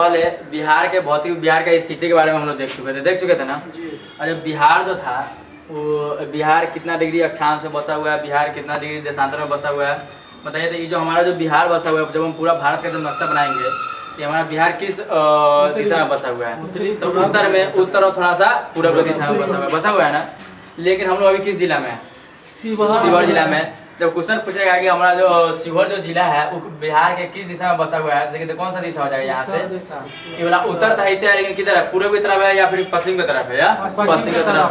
पहले बिहार के भौतिक बिहार का स्थिति के बारे में हम लोग देख चुके थे ना जी। और जब बिहार जो था वो बिहार कितना डिग्री अक्षांश में बसा हुआ है, बिहार कितना डिग्री देशांतर में बसा हुआ है बताइए। तो ये जो हमारा जो बिहार बसा हुआ है, जब हम पूरा भारत का जब नक्शा बनाएंगे तो हमारा बिहार किस दिशा में बसा हुआ है? तो उत्तर और थोड़ा सा पूर्व दिशा में बसा हुआ है ना। लेकिन हम लोग अभी किस जिला में है? शिवहर जिला में। जब क्वेश्चन पूछेगा कि हमारा जो शिवहर जो जिला है वो बिहार के किस दिशा में बसा हुआ है, देखिए तो कौन सा दिशा हो जाएगा यहाँ से? ये वाला उत्तर साहित्य है, लेकिन किधर है? पूर्व की तरफ है या फिर पश्चिम की तरफ है? या पश्चिम की तरफ।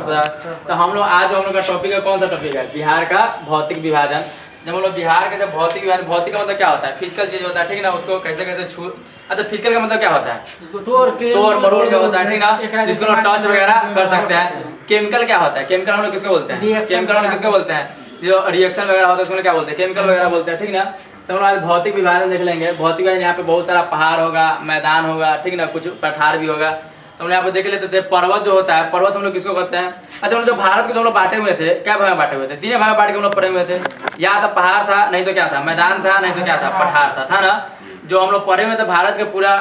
तो हम लोग आज हम लोग का टॉपिक है, कौन सा टॉपिक है? बिहार का भौतिक विभाजन। जब हम लोग बिहार का जब भौतिक विभाजन, भौतिक का मतलब क्या होता है? फिजिकल चीज होता है, ठीक ना। उसको कैसे कैसे छू, अच्छा फिजिकल का मतलब क्या होता है? तोड़ मरोड़ का होता है, ठीक ना, जिसको लोग टच वगैरह कर सकते हैं। केमिकल क्या होता है? केमिकल हम लोग किसको बोलते हैं? केमिकल हम लोग किसको बोलते हैं? जो रिएक्शन वगैरह होता है उसमें क्या बोलते हैं? केमिकल वगैरह बोलते हैं, ठीक ना। तो हम आज भौतिक विभाजन देख लेंगे। भौतिक विभाजन यहाँ पे बहुत सारा पहाड़ होगा, मैदान होगा, ठीक ना, कुछ पठार भी होगा। तो हम यहाँ पे देख लेते थे पर्वत जो होता है, पर्वत हम लोग किसको कहते हैं? अच्छा हम लोग जो भारत को जो हम लोग बांटे हुए थे, क्या भाग में बांटे हुए थे? 3 भाग में बांट के हम लोग पढ़े हुए थे। या तो पहाड़ था, नहीं तो क्या था? मैदान था, नहीं तो क्या था? पठार था ना। जो हम लोग पढ़े हुए थे भारत के पूरा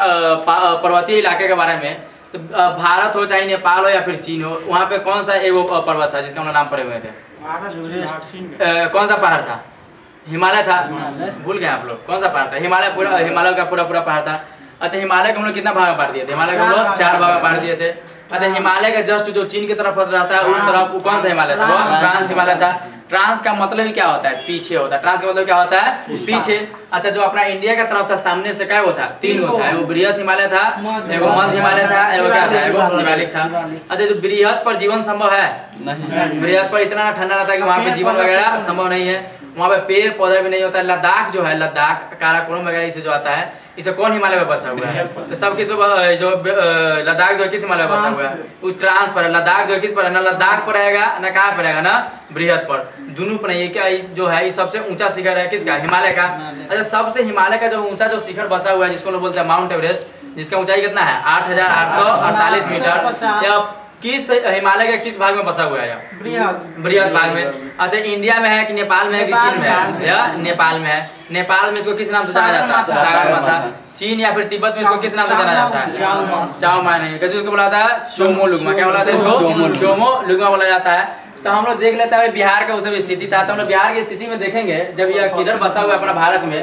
पर्वतीय इलाके के बारे में। तो भारत हो चाहे नेपाल हो या फिर चीन हो, वहाँ पे कौन सा एगो पर्वत था जिसका हम लोग नाम पढ़े हुए थे? कौन सा पहाड़ था? हिमालय था। भूल गए आप लोग? कौन सा पहाड़ था? हिमालय। पूरा हिमालय का पूरा पहाड़ था। अच्छा हिमालय को हम लोग कितना भाग में बांट दिए थे? हिमालय को हम लोग 4 भाग में बांट दिए थे। अच्छा हिमालय का जस्ट जो चीन की तरफ रहता है उस तरफ वो कौन सा हिमालय था? वो ट्रांस हिमालय था। ट्रांस का मतलब ही क्या होता है? पीछे होता है। ट्रांस का मतलब क्या होता है? पीछे। अच्छा जो अपना इंडिया का तरफ था सामने से क्या वो था? 3 गो था। वो बृहद हिमालय था, एगो मध्य हिमालय था, एगो क्या था? एगो शिवालिक था। अच्छा जो बृहद पर जीवन संभव है? नहीं। बृहद पर इतना ठंडा रहता है कि वहाँ पे जीवन वगैरह संभव नहीं है। वहाँ पे पेड़ पौधा भी नहीं होता है। लद्दाख जो है, लद्दाख काराकोरम वगैरह इसे जो आता है, इसे कौन हिमालय में बसा हुआ है? तो सब किस पे जो लद्दाख जो किस हिमालय में बसा हुआ है? उस ट्रांस पर है। लद्दाख जो किस पर है? ना लद्दाख पर रहेगा ना कहाँ पर रहेगा? ना बृहद पर। दोनों पर नहीं है। क्या जो है ये सबसे ऊंचा शिखर है किसका? हिमालय का। अच्छा सबसे हिमालय का जो ऊंचा जो शिखर बसा हुआ है जिसको लोग बोलते हैं माउंट एवरेस्ट, जिसका ऊंचाई कितना है? 8848 मीटर। या किस हिमालय के किस भाग में बसा हुआ है? बृहद भाग में। अच्छा इंडिया में है कि नेपाल में है कि चीन में है? या नेपाल में है। नेपाल में इसको किस नाम से जाना जाता है? सागरमाथा। चीन या फिर तिब्बत में इसको किस नाम से जाना जाता है? चाओ माय नहीं, कैसे उसको बोला था? चोमो लुग्मा। क्या बोला था इसको? चोमो लुग्मा बोला जाता है। तो हम लोग देख लेते हैं बिहार का उस स्थिति था। तो हम लोग बिहार की स्थिति में देखेंगे जब यह किधर बसा हुआ है अपना भारत में।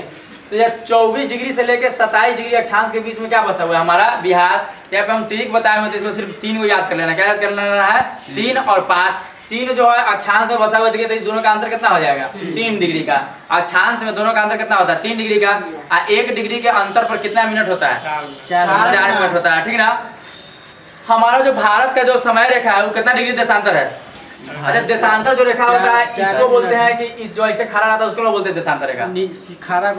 तो यह 24 डिग्री से लेकर 27 डिग्री अक्षांश के बीच में क्या बसा हुआ है हमारा बिहार। यहाँ पे हम ट्रिक बताए हुए थे, इसको सिर्फ 3 को याद कर लेना। क्या याद कर लेना है? 3 और 5। 3 जो है अक्षांश में बसा हुआ है, तो दोनों का अंतर कितना हो जाएगा? 3 डिग्री का। अक्षांश में दोनों का अंतर कितना होता है? 3 डिग्री का। 1 डिग्री के अंतर पर कितना मिनट होता है? 4 मिनट होता है, ठीक ना। हमारा जो भारत का जो समय रेखा है वो कितना डिग्री देशांतर है? अच्छा देशांतर जो रेखा होता है इसको बोलते हैं कि जो ऐसे खड़ा रहता है उसको लोग बोलते हैं देशांतर रेखा। खड़ा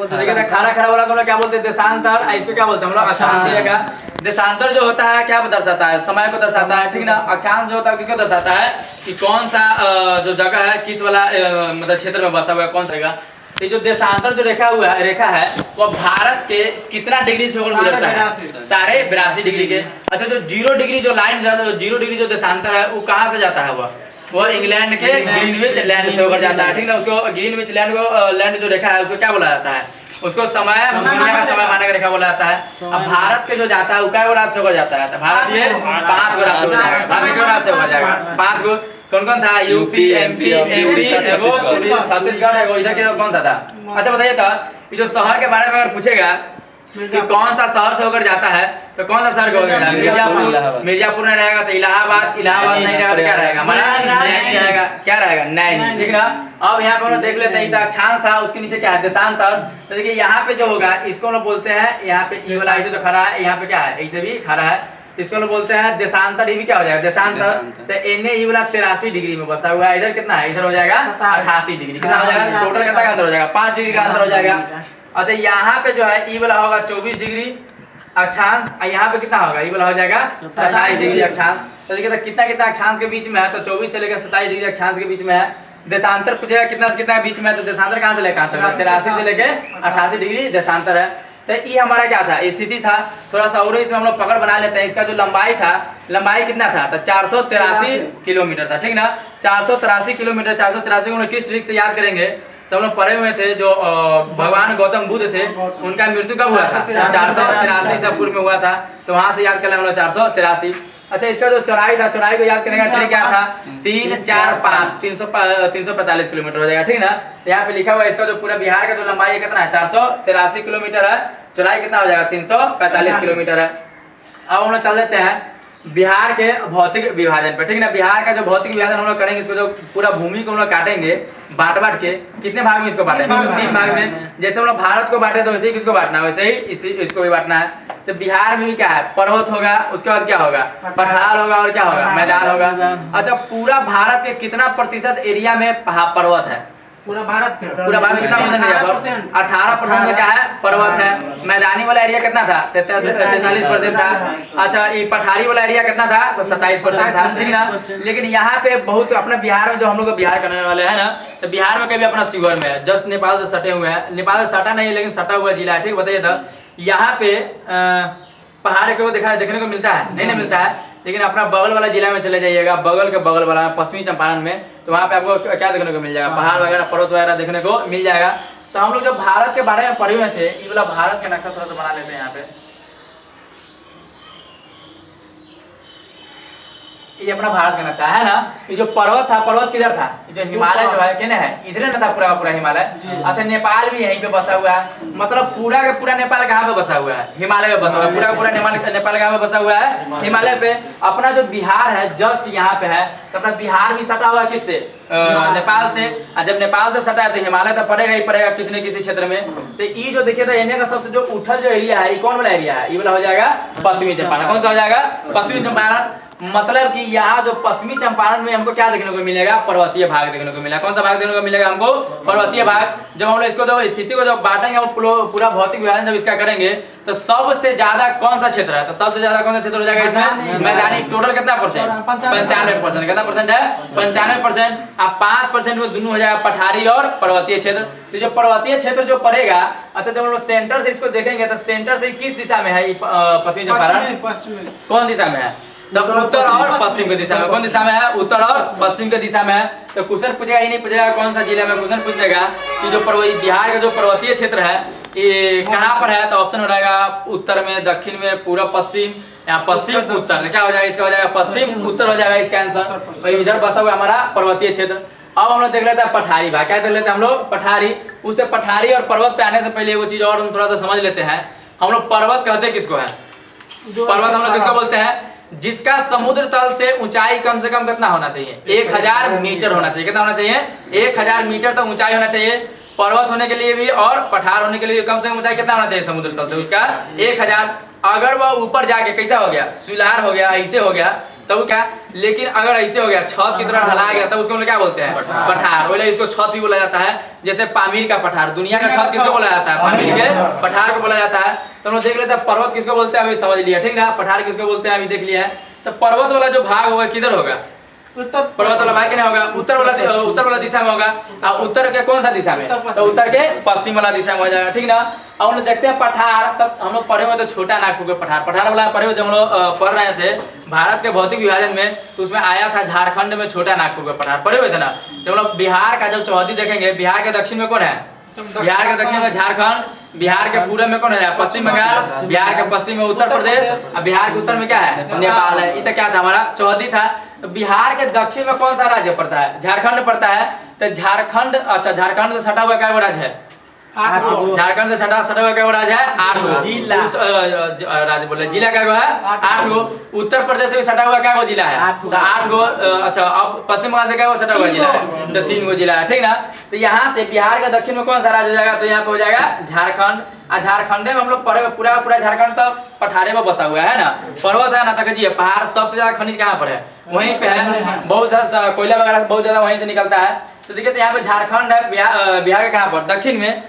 वाला को क्या बोलते हैं? देशांतर। इसको क्या बोलते हैं हम लोग? अक्षांश रेखा। देशांतर जो होता है क्या दर्शाता है? समय को दर्शाता है, ठीक ना। अक्षांश जो होता है किसको दर्शाता है? कि कौन सा जो जगह है किस वाला मतलब क्षेत्र में बसा हुआ है, कौन सा जगह। ये जो देशांतर जो रेखा है वो भारत के कितना डिग्री से होकर गुजरता है? 82.5 डिग्री के। अच्छा जो 0 डिग्री जो लाइन 0 डिग्री जो देशांतर है वो कहाँ से जाता है? वो इंग्लैंड के ग्रीनविच लैंड से होकर जाता है, ठीक ना। उसको ग्रीनविच लैंड जो रेखा है उसको क्या बोला जाता है? उसको समय दुनिया का समय मानक रेखा बोला जाता है। अब भारत के जो जाता है वो क्या रात से होकर जाता है? भारत ये 5 गो रात से हो जाएगा। भारत के रात से होकर जाएगा 5 गो। कौन था? यूपी, एमपी, छत्तीसगढ़, इधर के कौन सा था? अच्छा बताइए तो ये जो शहर के बारे में अगर पूछेगा कि कौन सा शहर से होकर जाता है तो कौन सा शहर होगा? मिर्जापुर नहीं रहेगा तो इलाहाबाद नहीं रहेगा तो क्या रहेगा? हमारा नैनी रहेगा। क्या रहेगा? नैनी, ठीक ना। अब यहाँ पे हम लोग देख लेते हैं अक्षांश था, उसके नीचे क्या है? देशांतर। तो देखिए यहाँ पे जो होगा इसको लोग बोलते हैं, यहाँ पे ई वाला ऐसे जो खड़ा है, यहाँ पे क्या है? ऐसे भी खड़ा है, इसको लोग बोलते हैं देशांतर। ये भी क्या हो जाएगा? देशांतर। तो एने ई वाला 83 डिग्री में बसा हुआ है। इधर कितना है? इधर हो जाएगा 88 डिग्री। कितना हो जाएगा? टोटल कितना का अंतर हो जाएगा? 5 डिग्री का अंतर हो जाएगा। अच्छा यहाँ पे जो है ई वाला होगा 24 डिग्री अक्षांश, यहाँ पे कितना होगा? ई वाला हो जाएगा 27 डिग्री अक्षांश। तो देखिए कितना अक्षांश के बीच में है? तो 24 से लेकर 27 डिग्री अक्षांश के बीच में है। देशांतर पूछेगा कितना से कितना बीच में है? तो देशांतर कहाँ से लेकर 83 से लेकर 88 डिग्री देशांतर है। तो ये हमारा क्या था? स्थिति था। थोड़ा सा और इसमें हम लोग पकड़ बना लेते हैं। इसका जो लंबाई था, लंबाई कितना था? तो 483 किलोमीटर था, ठीक ना। 483 किलोमीटर। 483 को हम लोग किस ट्रिक से याद करेंगे? तो हम लोग पढ़े हुए थे जो भगवान गौतम बुद्ध थे, उनका मृत्यु कब हुआ था? 483 ईसा पूर्व में हुआ था। तो वहां से याद कर लें हम लोग 483। अच्छा, इसका जो चौड़ाई था, चौड़ाई को याद करने का ट्रिक क्या था? 3, 4, 5 345 किलोमीटर हो जाएगा, ठीक ना। यहाँ पे लिखा हुआ है इसका जो पूरा बिहार का जो लंबाई है कितना है? 483 किलोमीटर है। चौड़ाई कितना हो जाएगा? 345 किलोमीटर है। अब हम लोग चल देते हैं बिहार के भौतिक विभाजन पे, ठीक ना। बिहार का जो भौतिक विभाजन हम लोग करेंगे, इसको जो पूरा भूमि को हम लोग काटेंगे बांट बांट के, कितने भाग में इसको बांटेंगे? 3 भाग में। जैसे हम लोग भारत को बांटे तो वैसे ही किसको बांटना है? वैसे ही इसको भी बांटना है। तो बिहार में भी क्या है? पर्वत होगा, उसके बाद क्या होगा? पठार होगा, और क्या होगा? मैदान होगा। अच्छा, पूरा भारत के कितना प्रतिशत एरिया में पर्वत है? पूरा भारत कितना परसेंट है? 18% में क्या है? पर्वत है। मैदानी वाला एरिया कितना था? 43% था। अच्छा, ये पठारी वाला एरिया कितना था? तो 27% था, ठीक ना। लेकिन यहाँ पे बहुत अपने बिहार में जो हम लोग बिहार करने वाले हैं ना, तो बिहार में कभी अपना शिवहर में है, जस्ट नेपाल से सटे हुए हैं। नेपाल से सटा नहीं है लेकिन सटा हुआ जिला है, ठीक। बताइए तो यहाँ पे पहाड़ को देखने को मिलता है? नहीं मिलता है। लेकिन अपना बगल वाला जिला में चले जाइएगा, बगल के बगल वाला पश्चिमी चंपारण में, तो वहाँ पे आपको क्या देखने को मिल जाएगा? पहाड़ वगैरह, पर्वत वगैरह देखने को मिल जाएगा। तो हम लोग जब भारत के बारे में पढ़े हुए थे, ये वाला भारत का नक्शा थोड़ा सा बना लेते हैं यहाँ पे। ये अपना भारत का नक्शा है ना। ये जो पर्वत था, पर्वत किधर था? जो हिमालय जो है केने है, इधर ना था पूरा पूरा हिमालय। अच्छा, नेपाल भी यहीं पे बसा हुआ है। मतलब पूरा का पूरा नेपाल कहाँ पे बसा हुआ है? हिमालय पे बसा हुआ है। पूरा का पूरा नेपाल कहाँ पे बसा हुआ है? हिमालय पे। अपना जो बिहार है जस्ट यहाँ पे है, तो अपना बिहार भी सटा हुआ है किससे? नेपाल से। और जब नेपाल से सटा है तो हिमालय तो पड़ेगा ही पड़ेगा किसी न किसी क्षेत्र में। तो ये जो देखिए, तो इन्हें का सबसे जो उठल जो एरिया है, ये कौन वाला एरिया है? ये वाला हो जाएगा पश्चिमी चंपारण। कौन सा हो जाएगा? पश्चिमी चंपारण। मतलब कि यहाँ जो पश्चिमी चंपारण में हमको क्या देखने को मिलेगा? पर्वतीय भाग देखने को मिलेगा। कौन सा भाग देखने को मिलेगा हमको? पर्वतीय भाग। जब हम लोग इसको जो स्थिति को जब बांटेंगे, पूरा भौतिक विभाजन जब इसका करेंगे, तो सबसे ज्यादा कौन सा क्षेत्र है? तो सबसे ज्यादा कौन सा क्षेत्र हो जाएगा इसमें? मैदानी। टोटल कितना परसेंट? 95%। कितना परसेंट है? 95%। अब 5% में दोनों हो जाएगा पठारी और पर्वतीय क्षेत्र। तो जो पर्वतीय क्षेत्र जो पड़ेगा, अच्छा, जब हम लोग सेंटर से इसको देखेंगे तो सेंटर से किस दिशा में है? पश्चिमी चंपारण कौन दिशा में है? तो उत्तर और पश्चिम की दिशा में। कौन दिशा में है? उत्तर और पश्चिम की दिशा में है। तो क्वेश्चन पूछेगा ही नहीं, पूछेगा कौन सा जिला में, क्वेश्चन पूछ लेगा कि जो बिहार का जो पर्वतीय क्षेत्र है ये कहाँ पर है? तो ऑप्शन हो जाएगा उत्तर में, दक्षिण में, पूर्व पश्चिम, या पश्चिम उत्तर। तो क्या हो जाएगा? इसका हो जाएगा पश्चिम उत्तर हो जाएगा इसका आंसर। तो इधर बसा हुआ हमारा पर्वतीय क्षेत्र। अब हम लोग देख लेते हैं पठारी भाग। क्या देख लेते हैं हम लोग? पठारी। उससे पठारी और पर्वत पे आने से पहले वो चीज और हम थोड़ा सा समझ लेते हैं। हम लोग पर्वत कहते किसको है? पर्वत हम लोग किसको बोलते हैं? जिसका समुद्र तल से ऊंचाई कम से कम कितना होना चाहिए? 1000 मीटर होना चाहिए। कितना होना चाहिए? 1000 मीटर तक ऊंचाई होना चाहिए पर्वत होने के लिए भी, और पठार होने के लिए कम से कम ऊंचाई कितना होना चाहिए समुद्र तल से? उसका 1000। अगर वह ऊपर जाके कैसा हो गया? शिलार हो गया, ऐसे हो गया, तब क्या? लेकिन अगर ऐसे हो गया, छत की तरह ढला गया, तब उसको हम लोग क्या बोलते हैं? पठार। बोले इसको छत भी बोला जाता है। जैसे पामीर का पठार, दुनिया का छत किसको बोला जाता है? पामीर के पठार को बोला जाता है। तो हम लोग देख लेते हैं पर्वत किसको बोलते हैं, अभी समझ लिया, ठीक ना। पठार किसको बोलते हैं अभी देख लिया है। तो पर्वत वाला जो भाग होगा किधर होगा? पर्वत वाला भाग क्या होगा? उत्तर वाला दिशा में होगा। उत्तर के कौन सा दिशा में? तो उत्तर के पश्चिम वाला दिशा में हो जाएगा, ठीक ना। अब हम लोग देखते हैं पठार। तब हम लोग पढ़े हुए तो छोटा नागपुर के पठार, पठार वाला पढ़े हुए जब हम लोग पढ़ रहे थे भारत के भौतिक विभाजन में, तो उसमें आया था झारखंड में छोटा नागपुर का पठार, पढ़े हुए थे ना। जब हम लोग बिहार का जब चौहदी देखेंगे, बिहार के दक्षिण में कौन है? बिहार के दक्षिण में झारखंड, बिहार के पूर्व में कौन है? पश्चिम बंगाल, बिहार के पश्चिम में उत्तर प्रदेश, और बिहार के उत्तर में क्या है? नेपाल है। ये क्या था? हमारा चौहदी था। तो बिहार के दक्षिण में कौन सा राज्य पड़ता है? झारखंड पड़ता है। तो झारखंड, अच्छा, झारखंड से सटा हुआ क्या वो राज्य है? झारखंड से सटा हुआ क्या वो राज्य है? 8 गो जिला। राज्य बोले जिला क्या है? 8 गो। उत्तर प्रदेश से भी सटा हुआ क्या वो जिला है? तो 8 गो। अच्छा, अब पश्चिम बंगाल से क्या वो सटा हुआ जिला है? तो 3 गो जिला है, ठीक ना। तो यहाँ से बिहार के दक्षिण में कौन सा राज्य हो जाएगा? तो यहाँ पे हो जाएगा झारखंड। झारखंड में हम लोग पूरा झारखंड तो पठारे में बसा हुआ है ना। पर्वत है ना, तक जी पहाड़। सबसे ज्यादा खनिज कहाँ पर है? वहीं पे है। बहुत सारा कोयला वगैरह बहुत ज्यादा वहीं से निकलता है। तो देखिए, तो यहाँ पे झारखंड है, बिहार के कहाँ पर? दक्षिण में।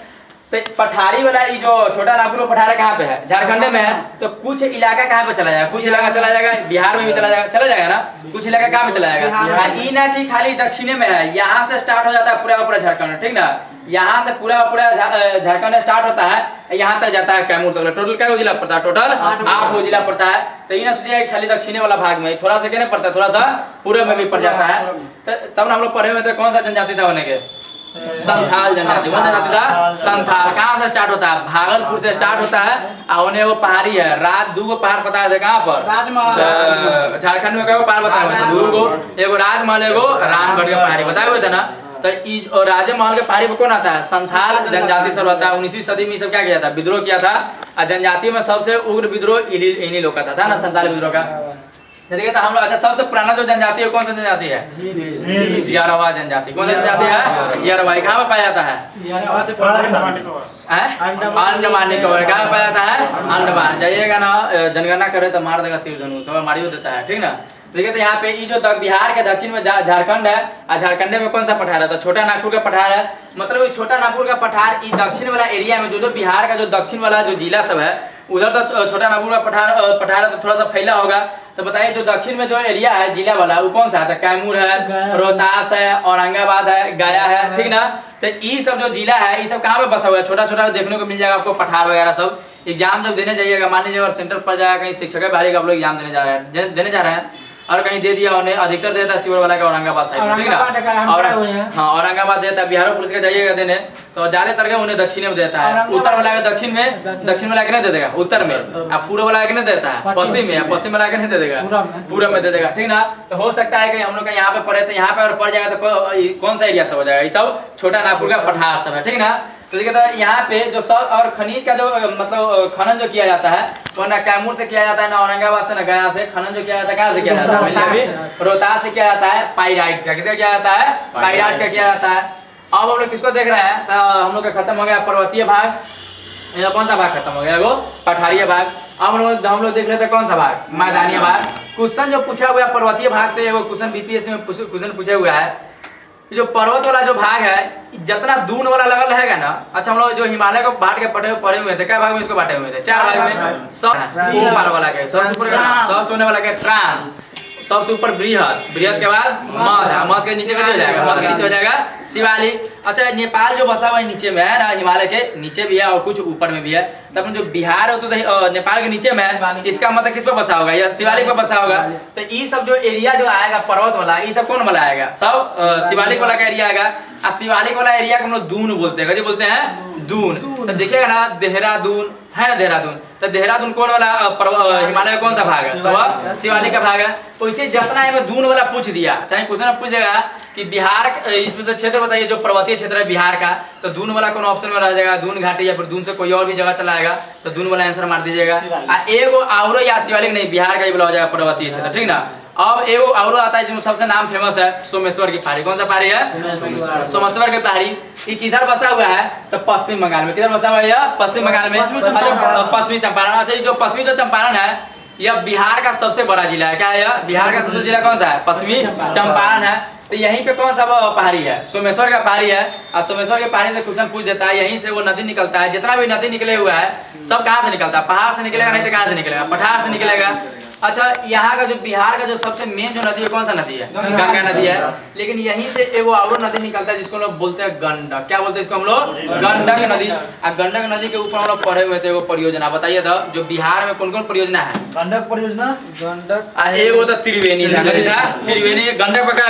तो पठारी वाला ये जो छोटा नागपुर पठार कहाँ पे है? झारखंड में है। तो कुछ इलाका कहाँ पे चला जाएगा? कुछ इलाका चला जाएगा बिहार में भी चला जाएगा ना। कुछ इलाका कहाँ पे चला जाएगा? ये ना कि खाली दक्षिण में है, यहाँ से स्टार्ट हो जाता है पूरा झारखंड, ठीक ना। यहाँ से पूरा झारखंड स्टार्ट होता है, यहाँ तक जाता है कैमूर तक। टोटल क्या जिला पड़ता है? टोटल 8 गो जिला पड़ता है। तो ये ना सोचिए खाली दक्षिणी वाला भाग में थोड़ा सा क्या नहीं पड़ता है, थोड़ा सा पूर्व में भी पड़ जाता है। तब हम लोग पढ़े हुए थे कौन सा जनजाति था होने के? संथाल जनजाति। कौन जनजाति था? संथाल। कहाँ से स्टार्ट होता है? भागलपुर से स्टार्ट होता है। और उन्हें वो पहाड़ी है, रात 2 पहाड़ पता है कहाँ पर? झारखंड में क्या पहाड़ बताए हुए? 2 एगो राजमहल, एगो रामगढ़ का पहाड़ी बताए हुए थे ना। तो राजमहल के पहाड़ी पर कौन आता है? संथाल जनजाति सब आता है। 19वीं सदी में सब क्या किया था? विद्रोह किया था। और जनजातियों में सबसे उग्र विद्रोह इन्हीं लोग का था ना, संथाल विद्रोह का। देखिए तो हम लोग, अच्छा सबसे पुराना जो जनजाति है कौन सा जनजाति है? यारवा जनजाति। कौन सा जनजाति है? यारवा। कहाँ पे पाया जाता है? अंडमान निकोबार। कहाँ पे पाया जाता है? अंडमान। जाइएगा ना, जनगणना करे तो मार देगा तीर धनुष, सब मारियो देता है, ठीक ना। देखिए तो यहाँ पे ये जो बिहार के दक्षिण में झारखंड है, और झारखंड में कौन सा पठार है? तो छोटा नागपुर का पठार है। मतलब छोटा नागपुर का पठार ये दक्षिण वाला एरिया में जो बिहार का जो दक्षिण वाला जो जिला सब है, उधर तो छोटा नागपुर का पठार है, तो थोड़ा सा फैला होगा। तो बताइए जो दक्षिण में जो एरिया है जिला वाला, वो कौन सा है? कैमूर है, रोहतास है, औरंगाबाद है, गया है, ठीक ना। तो ये सब जो जिला है, ये सब कहाँ पे बसा हुआ है? छोटा छोटा देखने को मिल जाएगा आपको पठार वगैरह सब। एग्जाम जब देने जाइएगा, मान लीजिए अगर सेंटर पर जाएगा कहीं शिक्षक है बाहरी का, आप लोग एग्जाम देने जा रहे हैं और कहीं दे दिया उन्हें, अधिकतर देता है शिवर वाला का औरंगाबाद साइड, ठीक ना। और हाँ औरंगाबाद देता है। बिहार पुलिस का जाइएगा देने तो ज्यादातर उन्हें दक्षिण में देता है। उत्तर वाला का दक्षिण में, दक्षिण वाला नहीं दे देगा उत्तर में, अब पूर्व वाला नहीं देता है पश्चिम में, पश्चिम वाला नहीं दे देगा पूर्व में दे देगा, ठीक ना। तो हो सकता है कि हम लोग का यहाँ पे पढ़े तो यहाँ पे अगर पड़ जाएगा तो कौन सा एरिया सब हो जाएगा? ये सब छोटा नागपुर का पठार सब है, ठीक ना। तो देखिए तो यहाँ पे जो सब और खनिज का जो मतलब खनन जो किया जाता है वो ना कैमूर से किया जाता है, ना औरंगाबाद से, ना गया से। खनन जो किया जाता है कहाँ से किया जाता है? अभी रोहतास से किया जाता है, पाइराइट्स का। किसका किया जाता है? पाइराइट्स का किया जाता है। अब हम लोग किसको देख रहे हैं? तो हम लोग का खत्म हो गया पर्वतीय भाग, ये कौन सा भाग खत्म हो गया? वो पठारीय भाग। अब हम लोग देख रहे थे कौन सा भाग? मैदानी भाग। क्वेश्चन जो पूछा हुआ है पर्वतीय भाग से, वो क्वेश्चन बीपीएससी में क्वेश्चन पूछा हुआ है, जो पर्वत वाला जो भाग है जितना दून वाला लेवल रहेगा ना। अच्छा हम लोग जो हिमालय को बांट के पढ़े हुए थे, क्या भाग में इसको बांटे हुए थे? 4 भाग में। सब ऊपर वाला के सबसे ऊपर, सबसे ऊपर वाला के ट्रांस, सबसे ऊपर बृहद, बृहद के बाद मध्य, मध्य के नीचे का हो जाएगा, मध्य के नीचे हो जाएगा शिवालिक। अच्छा नेपाल जो बसा हुआ है नीचे में है ना, हिमालय के नीचे भी है और कुछ ऊपर में भी है। तब जो बिहार है तो नेपाल के नीचे में है, इसका मतलब किस पर बसा होगा? या शिवालिक पर बसा होगा। तो ये सब जो एरिया जो आएगा पर्वत वाला, ये सब कौन वाला आएगा? सब शिवालिक वाला का एरिया आएगा। और शिवालिक वाला एरिया को हम लोग दून बोलते हैं। बोलते हैं दून। तो देखिएगा ना देहरादून है ना, देहरादून। तो देहरादून कौन वाला हिमालय में कौन सा भाग है? वह शिवालिक का भाग है। तो इसे जितना है दून वाला पूछ दिया, चाहे क्वेश्चन पूछ देगा कि बिहार इसमें से क्षेत्र बताइए जो पर्वतीय क्षेत्र है बिहार का, तो दून वाला कौन ऑप्शन में रह जाएगा? दून घाटी, या फिर दून से कोई और भी जगह चला आएगा तो दून वाला आंसर मार दीजिएगा। एगो और या शिवालिक नहीं, बिहार का ही बोला हो जाएगा पर्वतीय क्षेत्र, ठीक ना। अब एगो और आता है जिसमें सबसे नाम फेमस है, सोमेश्वर की पहाड़ी। कौन सा पहाड़ी है? सोमेश्वर की पहाड़ी। ये किधर बसा हुआ है? तो पश्चिम बंगाल में। किधर बसा हुआ है? पश्चिम बंगाल में। पश्चिमी चंपारण। अच्छा जो पश्चिमी जो चंपारण है, यह बिहार का सबसे बड़ा जिला है। क्या है यह? बिहार का सबसे जिला कौन सा है? पश्चिमी चंपारण है। तो यहीं पे कौन सा पहाड़ी है? सोमेश्वर का पहाड़ी है। और सोमेश्वर के पहाड़ी से क्वेश्चन पूछ देता है, यहीं से वो नदी निकलता है। जितना भी नदी निकले हुआ है सब कहाँ से निकलता है? पहाड़ से निकलेगा, नहीं तो कहाँ से निकलेगा? पठार से निकलेगा। अच्छा यहाँ का जो बिहार का जो सबसे मेन जो नदी है कौन सा नदी है? गंगा नदी है। लेकिन यहीं से एगो और नदी निकलता है जिसको हम लोग बोलते हैं गंडक। क्या बोलते हैं इसको हम लोग? गंडक नदी। और गंडक नदी के ऊपर हम लोग पढ़े हुए थे वो परियोजना। बताइए तो जो बिहार में कौन कौन परियोजना है? गंडक परियोजना, गंडक एगो तो त्रिवेणी नदी था, त्रिवेणी। गंडक पर क्या?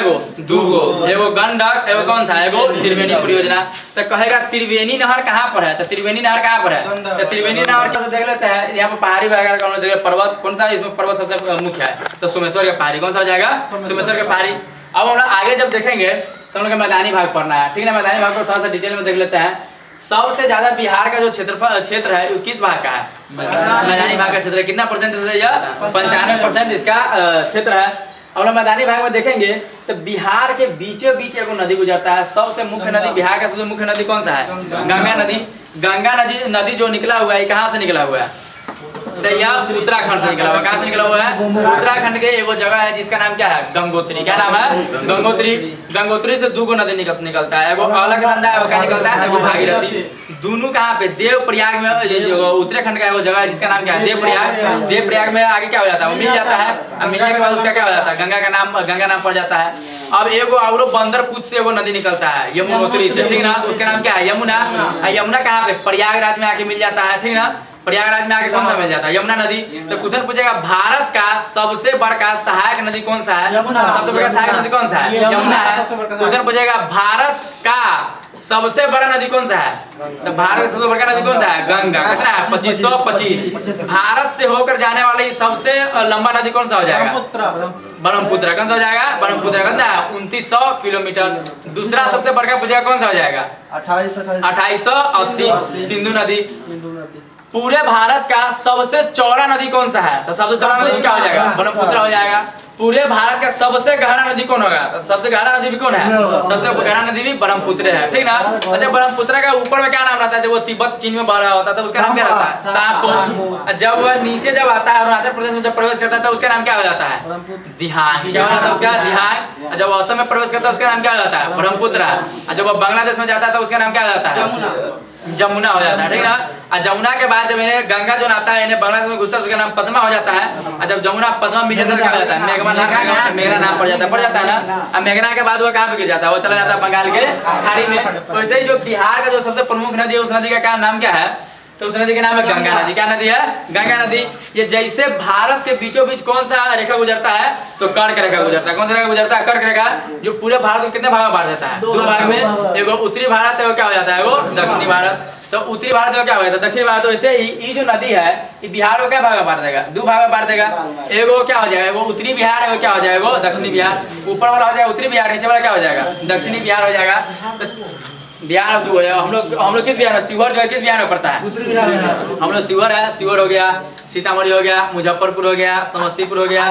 दो गो, एगो गंडक, एगो कौन था? एगो त्रिवेणी परियोजना। तो कहेगा त्रिवेणी नहर कहाँ पर है? तो त्रिवेणी नहर कहाँ पर है? तो त्रिवेणी नहर देख लेते हैं। यहाँ पर पहाड़ी वगैरह का पर्वत कौन सा इसमें पर्वत सबसे मुख्य है? तो सोमेश्वर की पहाड़ी। कौन सा हो जाएगा? सोमेश्वर की पहाड़ी। अब हम लोग आगे जब देखेंगे तो हम लोग मैदानी भाग पढ़ना है, ठीक है। मैदानी भाग को थोड़ा सा डिटेल में देख लेते हैं। सबसे ज्यादा बिहार का जो क्षेत्र है वो किस भाग का है? मैदानी भाग का क्षेत्र है। कितना परसेंट? 95% इसका क्षेत्र है। अब लोग मैदानी भाग में देखेंगे तो बिहार के बीचों बीच एगो नदी गुजरता है। सबसे मुख्य नदी बिहार का सबसे मुख्य नदी कौन सा है? गंगा नदी। गंगा नदी जो निकला हुआ है कहाँ से निकला हुआ है? तो यह उत्तराखंड से निकला हुआ। कहाँ से निकला हुआ है? उत्तराखंड के एगो जगह है जिसका नाम क्या है? गंगोत्री। क्या नाम है? गंगोत्री। गंगोत्री से 2 नदी निकलता है। एगो अलकनंदा है, वो क्या निकलता है? एगो भागीरथी। दोनों कहाँ पे? देवप्रयाग में। उत्तराखंड का एगो जगह है जिसका नाम क्या है? देवप्रयाग। देवप्रयाग में आगे क्या हो जाता है? वो मिल जाता है। और मिलने के बाद उसका क्या हो जाता है? गंगा नाम पड़ जाता है। अब एगो और बंदरपुर से एगो नदी निकलता है यमुनोत्री से, ठीक ना। उसका नाम क्या है? यमुना। यमुना कहाँ पे? प्रयागराज में आके मिल जाता है, ठीक ना। प्रयागराज में आके कौन सा मिल जाता है? यमुना नदी। तो क्वेश्चन पूछेगा भारत का सबसे बड़ा सहायक नदी कौन सा है? सबसे बड़ा सहायक नदी कौन सा है? यमुना है। क्वेश्चन पूछेगा भारत का सबसे बड़ा नदी कौन सा है? तो भारत का सबसे बड़ा नदी कौन सा है? गंगा। कितना है? 2525। भारत से होकर जाने वाली सबसे लंबा नदी कौन सा हो जाएगा? ब्रह्मपुत्र। कौन सा हो जाएगा? ब्रह्मपुत्र। कितना है? 2900 किलोमीटर। दूसरा सबसे बड़ा पूछेगा कौन सा हो जाएगा? 2880 सिंधु नदी। पूरे भारत का सबसे चौड़ा नदी कौन सा है? तो सबसे चौड़ा नदी क्या हो जाएगा? ब्रह्मपुत्र हो जाएगा। पूरे भारत का सबसे गहरा नदी कौन होगा? तो सबसे गहरा नदी भी कौन है? सबसे गहरा नदी भी ब्रह्मपुत्र है, ठीक ना? अच्छा, ब्रह्मपुत्र का ऊपर में क्या नाम रहता है? जब वो तिब्बत चीन में बह रहा होता है तो उसका नाम क्या रहता है? सांपो। जब वह नीचे जब आता है अरुणाचल प्रदेश में जब प्रवेश करता है तो उसका नाम क्या हो जाता है? दिहांग। क्या हो जाता है उसका? दिहांग। जब असम में प्रवेश करता है उसका नाम क्या हो जाता है? ब्रह्मपुत्र। जब वो बांग्लादेश में जाता है तो उसका नाम क्या हो जाता है? जमुना हो जाता है, ठीक ना? और जमुना के बाद जब इन्हें गंगा जो आता है इन्हें बांग्लादेश में घुसता है उसका नाम पद्मा हो जाता है। और जब जमुना पद्मा मिल जाता है क्या हो जाता है? मेघना नाम पड़ जाता है ना। और मेघना के बाद वो कहाँ पे गिर जाता है? वो चला जाता है बंगाल के खाड़ी में। वैसे ही जो बिहार का जो सबसे प्रमुख नदी है उस नदी का क्या नाम क्या है? तो उस नदी का नाम है गंगा नदी। क्या नदी है? गंगा नदी। ये जैसे भारत के बीचों बीच कौन सा रेखा गुजरता है? तो कर्क रेखा गुजरता है। कौन सा रेखा गुजरता है? कर्क रेखा, जो पूरे भारत को कितने भाग में बांट देता है? 2 भाग में। एगो उत्तरी भारत है, वो क्या हो जाता है? वो दक्षिणी भारत। तो उत्तरी भारत में क्या हो जाता है? दक्षिणी भारत। तो ऐसे ही ये जो नदी है ये बिहार को क्या भाग में बांट देगा? 2 भाग में बांट देगा। एगो क्या हो जाएगा? वो उत्तरी बिहार है, वो क्या हो जाएगा? वो दक्षिणी बिहार। ऊपर वाला हो जाएगा उत्तरी बिहार, नीचे वाला क्या हो जाएगा? दक्षिणी बिहार हो जाएगा। तो बिहार 2 हो जाएगा। हम लोग किस बिहार में? शिवहर जो है किस बिहार में पड़ता है? उत्तरी बिहार में। हम लोग शिवहर है। शिवहर हो गया, सीतामढ़ी हो गया, मुजफ्फरपुर हो गया, समस्तीपुर हो गया,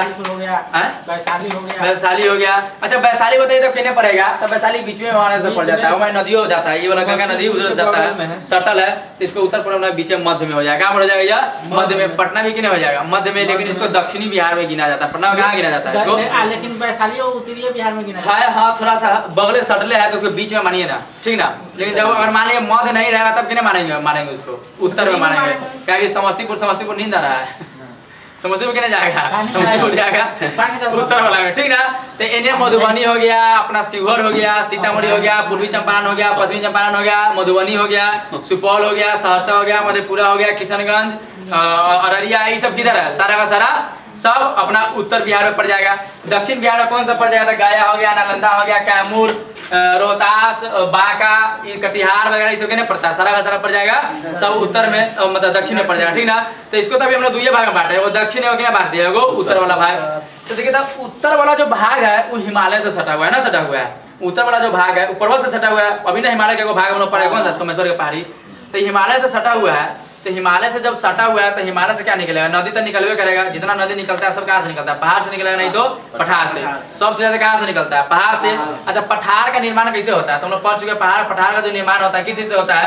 वैशाली हो गया। अच्छा, वैशाली बताइए तो कितने पड़ेगा? तो वैशाली बीच में वहां से पड़ जाता है, वहां नदी हो जाता है। ये वाला गंगा नदी उधर से जाता है, सटल है, तो इसको उत्तर पूर्व में बीच में मध्य में हो जाएगा। कहाँ पर हो जाएगा? मध्य में। पटना भी कितने हो जाएगा? मध्य में। लेकिन इसको दक्षिणी बिहार में गिना जाता है। पटना में कहाँ गिना जाता है इसको? लेकिन वैशाली और उत्तरी बिहार में गिना है। हाँ, थोड़ा सा बगले सटले है तो उसको बीच में मानिए ना, ठीक ना? लेकिन जब अगर मान लीजिए मध्य नहीं रहेगा तब कितने मानेंगे उसको? उत्तर में मानेंगे। क्या समस्तीपुर नींद आ रहा है? समस्तीपुर कितने जाएगा? समस्तीपुर जाएगा उत्तर वाला में, ठीक ना? तो इन्हें मधुबनी हो गया, अपना शिवहर हो गया, सीतामढ़ी हो गया, पूर्वी चंपारण हो गया, पश्चिमी चंपारण हो गया, मधुबनी हो गया, सुपौल हो गया, सहरसा हो गया, मधेपुरा हो गया, किशनगंज, अररिया, ये सब किधर है? सारा का सारा सब अपना उत्तर बिहार में पड़ जाएगा। दक्षिण बिहार में कौन सा पड़ जाएगा? गया हो गया, नालंदा हो गया, कैमूर, रोहतास, बांका, कटिहार वगैरह ये सब नहीं पड़ता, सारा का सारा पड़ जाएगा सब उत्तर में, मतलब दक्षिण में पड़ जाएगा, ठीक ना? तो इसको तभी हम लोग 2 भाग में बांटे, वो दक्षिण है, वो क्या बांट दिया? वो उत्तर वाला भाग। तो देखिए तो उत्तर वाला जो भाग है वो हिमालय से सटा हुआ है ना, सटा हुआ है। उत्तर वाला जो भाग है वो पर्वत से सटा हुआ है। अभी ना हिमालय का भाग हम लोग पढ़े, कौन सा? सोमेश्वर के पहाड़ी। तो हिमालय से सटा हुआ है। तो हिमालय से जब सटा हुआ है तो हिमालय से क्या निकलेगा? नदी तो निकलवे करेगा। जितना नदी निकलता है सब कहाँ से निकलता है? पहाड़ से निकलेगा, नहीं तो पठार से। सबसे ज्यादा कहाँ से निकलता है? पहाड़ से। अच्छा, पठार का निर्माण कैसे होता है? तो हम लोग पढ़ चुके हैं। पठार का जो निर्माण होता है किस चीज से होता है?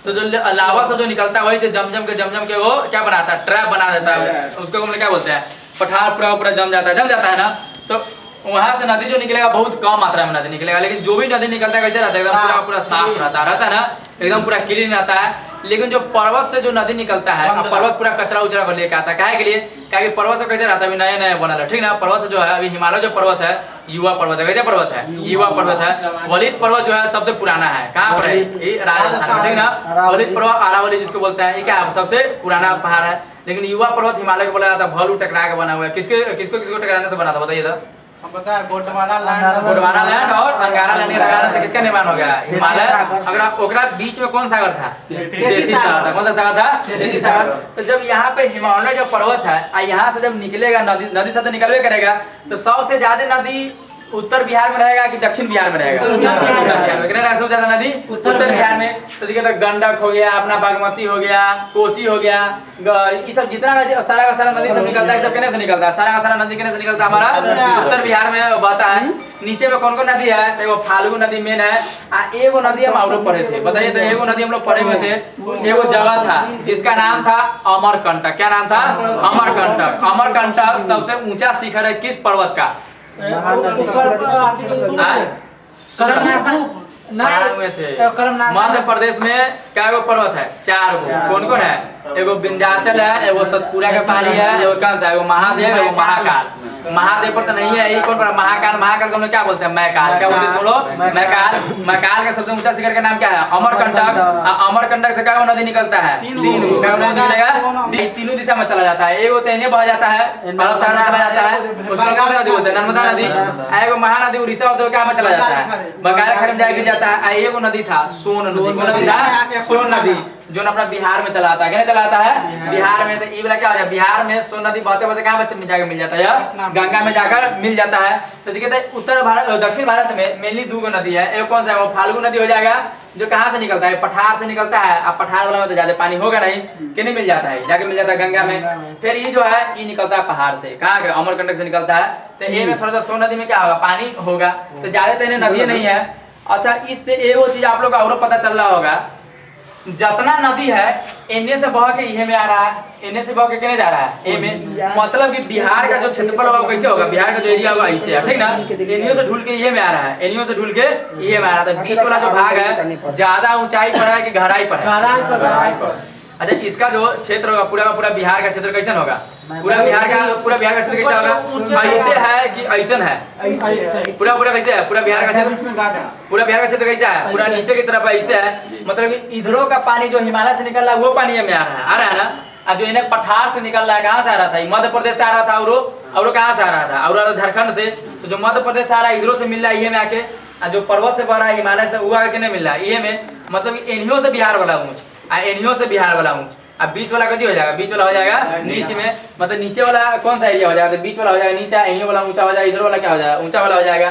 तो जो लावा से जो निकलता है वही से जमजम के वो क्या बनाता है? ट्रैप बना देता है। उसको हम लोग क्या बोलते हैं? पठार पूरा जम जाता है ना। तो वहां से नदी जो निकलेगा बहुत कम मात्रा में नदी निकलेगा, लेकिन जो भी नदी निकलता है कैसे रहता है? एकदम पूरा साफ रहता है ना, एकदम पूरा क्लीन रहता है। लेकिन जो पर्वत से जो नदी निकलता है, पर्वत पूरा कचरा उचरा को लेकर आता है। काहे के लिए? क्या पर्वत से कैसे रहता है? अभी नया बना है, ठीक ना? पर्वत से जो है अभी हिमालय जो पर्वत है, युवा पर्वत है। कैसे पर्वत है? युवा पर्वत है। वलित पर्वत जो है सबसे पुराना है। कहाँ पर है? ये राजस्थान में, ठीक ना? वलित पर्वत, अरावली जिसको बोलते हैं, ये क्या सबसे पुराना पहाड़ है। लेकिन युवा पर्वत हिमालय को बोला जाता है। भालू टकरा के बना हुआ है। किसको टकराने से बना था बताइए तो? गोंडवाना लैंड और अंगारा लैंड के टकराने से किसका निर्माण हो गया? हिमालय। अगर ओकरा बीच में कौन सागर था? तेती सागर था। कौन सा सागर था? तेती सागर। तो जब यहाँ पे हिमालय जो पर्वत है, यहाँ से जब निकलेगा नदी से तो निकलवे करेगा, तो सबसे ज्यादा नदी उत्तर बिहार में रहेगा कि दक्षिण बिहार में रहेगा? उत्तर बिहार में। कितना सबसे ज्यादा नदी? उत्तर बिहार में। तो देखिए तो गंडक हो गया, अपना बागमती हो गया, कोसी हो गया, ये सब जितना सारा का सारा नदी सब निकलता है, सब कितने से निकलता है? सारा का सारा नदी कितने से निकलता है? हमारा उत्तर बिहार में बहता है। नीचे में कौन कौन नदी है? तो एगो फाल्गु नदी मेन है। एगो नदी हम और पढ़े थे, बताइए तो? एगो नदी हम लोग पढ़े हुए थे। एगो जगह था जिसका नाम था अमरकंटक। क्या नाम था? अमरकंटक। अमरकंटक सबसे ऊंचा शिखर है किस पर्वत का? मध्य प्रदेश में क्या पर्वत है? 4 गो। कौन कौन है? एगो विंध्याचल है, एगो सतपुरा के पानी है, एगो कौन सा, एगो महादेव, एगो महाकाल। महादेव पर तो नहीं है, यही कौन पर महाकाल। महाकाल को हम लोग क्या बोलते हैं, मैकाल। क्या बोलते हैं हम लोग, मैकाल। मैकाल का सबसे ऊंचा शिखर का नाम क्या है, अमरकंटक। अमरकंटक से क्या नदी निकलता है, तीन गो। क्या नदी निकलेगा, तीनों दिशा में चला जाता है। एगो तेने बह जाता है, अरब सागर में चला जाता है, उसको कौन सा नदी बोलते हैं, नर्मदा नदी। एगो महानदी उड़ीसा और क्या में चला जाता है, बंगाल खाड़ी में जाके गिर जाता है। एगो नदी था सोन नदी, कौन नदी था, सोन नदी, जो अपना बिहार में चलाता है। क्या चलाता है, बिहार में। तो ये वाला क्या हो जाए, बिहार में सोन नदी बहते बहते कहाँ में जाकर मिल जाता है, गंगा में जाकर मिल जाता है। तो देखिए उत्तर भारत, दक्षिण भारत में मेनली दो नदी है। एक कौन सा है, वो फाल्गु नदी हो जाएगा, जो कहाँ से निकलता है, पठार से निकलता है। अब पठार वाला में तो ज्यादा पानी होगा नहीं, कि नहीं मिल जाता है, जाके मिल जाता है गंगा में। फिर ये जो है ये निकलता है पहाड़ से, कहाँ का, अमरकंटक से निकलता है। तो ये में थोड़ा सा सोन नदी में क्या होगा, पानी होगा। तो ज्यादा तो नदी नहीं है। अच्छा, इससे एगो चीज आप लोग का और पता चल रहा होगा, जितना नदी है एने से बह के इहे में आ रहा है, एने से बह के केने जा रहा है, ए में। मतलब कि बिहार का जो क्षेत्रफल होगा कैसे होगा, बिहार का जो एरिया होगा ऐसे है, ठीक ना। एनियो से ढूल के इहे में आ रहा है, एनियो से ढूल के इहे में आ रहा है। तो बीच वाला जो भाग है ज्यादा ऊंचाई पर है कि गहराई पर है, गहराई पर। अच्छा, इसका जो क्षेत्र होगा पूरा का पूरा बिहार का क्षेत्र कैसन होगा, पूरा बिहार का क्षेत्र कैसा होगा, ऐसे है कि ऐसन है, पूरा कैसे है, पूरा बिहार का क्षेत्र, पूरा बिहार का क्षेत्र कैसा है, पूरा नीचे की तरफ ऐसे है। मतलब कि इधरों का पानी जो हिमालय से निकल रहा है वो पानी में आ रहा है ना। और जो इन्हें पठार से निकल रहा है, कहाँ से आ रहा था, मध्य प्रदेश से आ रहा था, और कहाँ से आ रहा था, और झारखंड से। तो जो मध्य प्रदेश से आ रहा है इधरों से मिल रहा है ये में आके, और जो पर्वत से बह रहा है हिमालय से वो आके नहीं मिल रहा है ये में। मतलब एनियो से बिहार वाला ऊंच, एनियो से बिहार वाला ऊंच। अब बीच वाला कजी हो जाएगा, बीच वाला हो जाएगा नीच में। मतलब नीचे वाला कौन सा एरिया हो जाएगा, तो बीच वाला हो जाएगा नीचा, एनियो वाला ऊंचा हो जाएगा, इधर वाला क्या हो जाएगा, ऊंचा वाला हो जाएगा।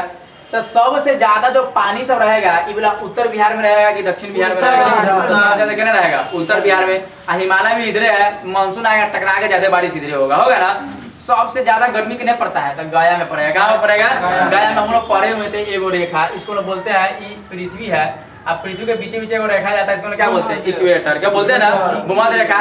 तो सबसे ज्यादा जो पानी सब रहेगा ये वाला उत्तर बिहार में रहेगा कि दक्षिण बिहार में रहेगा, तो सबसे ज्यादा क्या रहेगा, उत्तर बिहार में। हिमालय भी इधरे है, मानसून आएगा टकरा के ज्यादा बारिश इधरे होगा ना। सबसे ज्यादा गर्मी किन्हें पड़ता है, तो गया में पड़ेगा। कहाँ में पड़ेगा, गया में। हम लोग पढ़े हुए थे एगो रेखा, इसको लोग बोलते हैं ये पृथ्वी है। अब पृथ्वी के बीचे बीचे रेखा जाता है, इसको क्या बोलते हैं, इक्वेटर। क्या बोलते हैं ना, भूमध्य रेखा।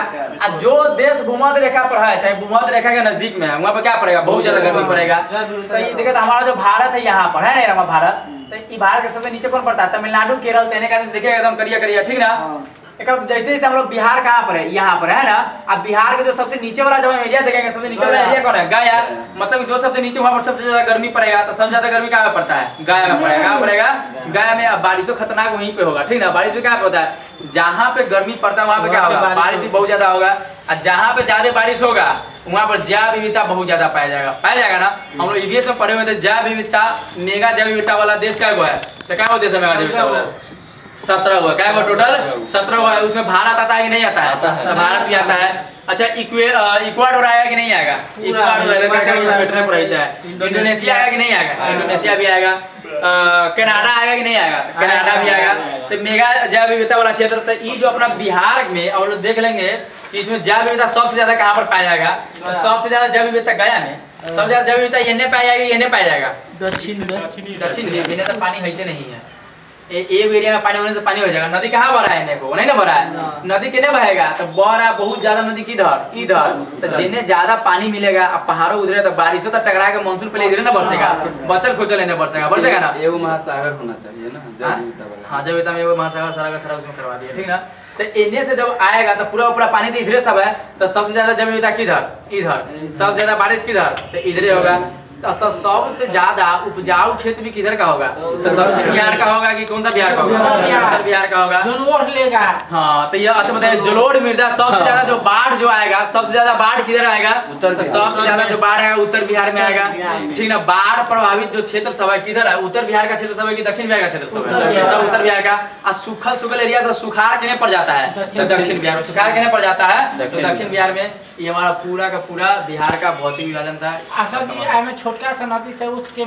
अब जो देश भूमध्य रेखा पर है, चाहे भूमध्य रेखा के नजदीक में है, वहाँ पर क्या पड़ेगा, बहुत ज्यादा गर्मी पड़ेगा। तो ये देखिए, हमारा जो भारत है यहाँ पर है ना, हमारा भारत, तो ये भारत के सबसे नीचे कौन पड़ता है, तमिलनाडु, केरल, तेने का देखिएगा एकदम करिया करिया, ठीक ना। जैसे जैसे हम लोग बिहार कहाँ पर है, यहाँ पर है ना। अब बिहार के जो सबसे नीचे वाला जब हम एरिया देखेंगे, सबसे नीचे वाला एरिया कौन है, गया। मतलब जो सबसे नीचे वहाँ पर सबसे ज्यादा गर्मी पड़ेगा। तो सबसे ज्यादा गर्मी कहाँ पे पड़ता है, गया में पड़ेगा। कहाँ पड़ेगा, गया में। अब बारिशों खतरनाक वहीं पे होगा, ठीक ना। बारिश में कहाँ पे होता है, जहाँ पे गर्मी पड़ता है वहाँ पे क्या होगा, बारिश भी बहुत ज्यादा होगा। और जहाँ पे ज्यादा बारिश होगा वहाँ पर जैव विविधता बहुत ज्यादा पाया जाएगा ना। हम लोग ईवीएस में पढ़े हुए थे, जैव विविधता, मेगा जैव विविधता वाला देश क्या है, तो क्या देश है मेगा जैव विविधता वाला, 17 हुआ। क्या हुआ, टोटल 17 हुआ है। उसमें भारत आता है कि नहीं आता है, तो भारत भी आता है। अच्छा, इक्वाडोर आएगा कि नहीं आएगा, इक्वाडोर आएगा। इंडोनेशिया आएगा कि नहीं आएगा, इंडोनेशिया भी आएगा। कनाडा आएगा कि नहीं आएगा, कनाडा भी आएगा। तो मेगा जैव विविधता वाला क्षेत्र। तो ये जो अपना बिहार में और लोग देख लेंगे कि इसमें जैव विविधता सबसे ज्यादा कहाँ पर पाया जाएगा, तो सबसे ज्यादा जैव विविधता गया में। सबसे ज्यादा जैव विविधता ये पाया जाएगा, ये पाया जाएगा दक्षिण में। तो पानी है नहीं है, एक एरिया में पानी होने से पानी हो जाएगा। नदी कहाँ बह रहा है, को नहीं ना बह रहा है, नदी कितने बहेगा, तो बह रहा है बहुत ज्यादा नदी किधर, इधर। तो जिन्हें ज्यादा पानी मिलेगा, अब पहाड़ों उधरे तो बारिशों तक टकरा के मानसून पहले इधर ना बरसेगा, बचल खुचल इन्हें बरसेगा ना। एगो महासागर होना चाहिए ना, हाँ, जब में एगो महासागर सारा का सारा उसमें करवा दिया, ठीक ना। तो इन्हें से जब आएगा तो पूरा पूरा पानी तो इधरे सब है। तो सबसे ज्यादा जब विविधता किधर, इधर। सबसे ज्यादा बारिश किधर, तो इधरे होगा। तो सबसे ज्यादा उपजाऊ खेत भी किधर का होगा, तो दक्षिण बिहार का होगा कि कौन सा बिहार का होगा, उत्तर बिहार का होगा। हाँ, तो ये अच्छा बताइए, जलोढ़ मृदा। सबसे ज्यादा जो बाढ़ जो आएगा, सबसे ज्यादा बाढ़ किधर आएगा, तो सबसे ज्यादा जो बाढ़ आएगा उत्तर बिहार में आएगा, ठीक ना। बाढ़ प्रभावित जो क्षेत्र सब है किधर है, उत्तर बिहार का क्षेत्र सब है कि दक्षिण बिहार का क्षेत्र सब है, सब उत्तर बिहार का। और सूखल एरिया से सुखाड़ किने पड़ जाता है, तो दक्षिण बिहार में। सुखाड़ किने पड़ जाता है, तो दक्षिण बिहार में। ये हमारा पूरा का पूरा बिहार का भौतिक विभाजन था। छोटका सा नदी से उसके